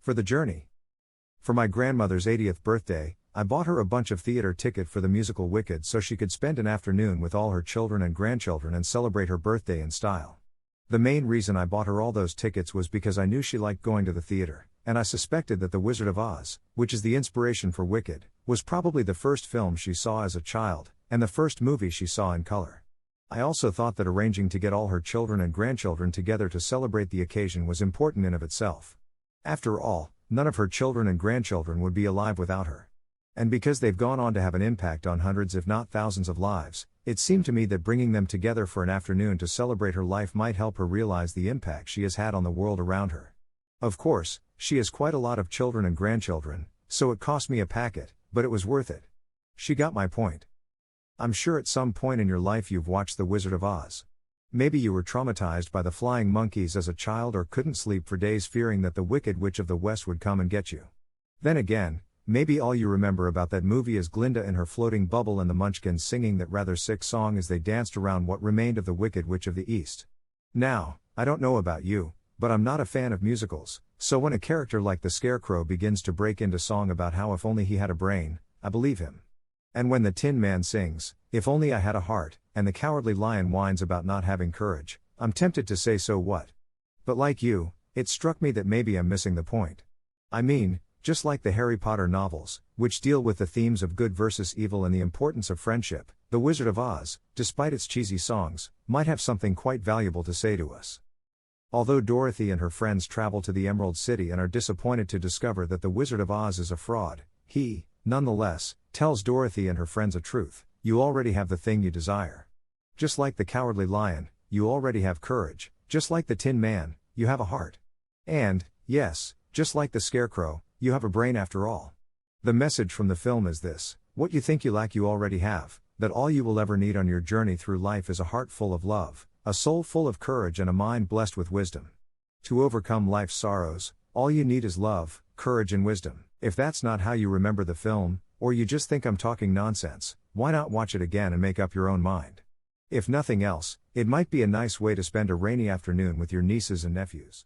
For the journey. For my grandmother's 80th birthday, I bought her a bunch of theater ticket for the musical Wicked so she could spend an afternoon with all her children and grandchildren and celebrate her birthday in style. The main reason I bought her all those tickets was because I knew she liked going to the theater, and I suspected that The Wizard of Oz, which is the inspiration for Wicked, was probably the first film she saw as a child, and the first movie she saw in color. I also thought that arranging to get all her children and grandchildren together to celebrate the occasion was important in of itself. After all, none of her children and grandchildren would be alive without her. And because they've gone on to have an impact on hundreds if not thousands of lives, it seemed to me that bringing them together for an afternoon to celebrate her life might help her realize the impact she has had on the world around her. Of course, she has quite a lot of children and grandchildren, so it cost me a packet, but it was worth it. She got my point. I'm sure at some point in your life you've watched The Wizard of Oz. Maybe you were traumatized by the flying monkeys as a child or couldn't sleep for days fearing that the Wicked Witch of the West would come and get you. Then again, maybe all you remember about that movie is Glinda and her floating bubble and the Munchkins singing that rather sick song as they danced around what remained of the Wicked Witch of the East. Now, I don't know about you, but I'm not a fan of musicals, so when a character like the Scarecrow begins to break into song about how if only he had a brain, I believe him. And when the Tin Man sings, "If only I had a heart," and the Cowardly Lion whines about not having courage, I'm tempted to say so what? But like you, it struck me that maybe I'm missing the point. I mean, just like the Harry Potter novels, which deal with the themes of good versus evil and the importance of friendship, The Wizard of Oz, despite its cheesy songs, might have something quite valuable to say to us. Although Dorothy and her friends travel to the Emerald City and are disappointed to discover that the Wizard of Oz is a fraud, he, nonetheless, tells Dorothy and her friends a truth: you already have the thing you desire. Just like the Cowardly Lion, you already have courage; just like the Tin Man, you have a heart. And, yes, just like the Scarecrow, you have a brain after all. The message from the film is this: what you think you lack you already have, that all you will ever need on your journey through life is a heart full of love, a soul full of courage and a mind blessed with wisdom. To overcome life's sorrows, all you need is love, courage and wisdom. If that's not how you remember the film, or you just think I'm talking nonsense, why not watch it again and make up your own mind? If nothing else, it might be a nice way to spend a rainy afternoon with your nieces and nephews.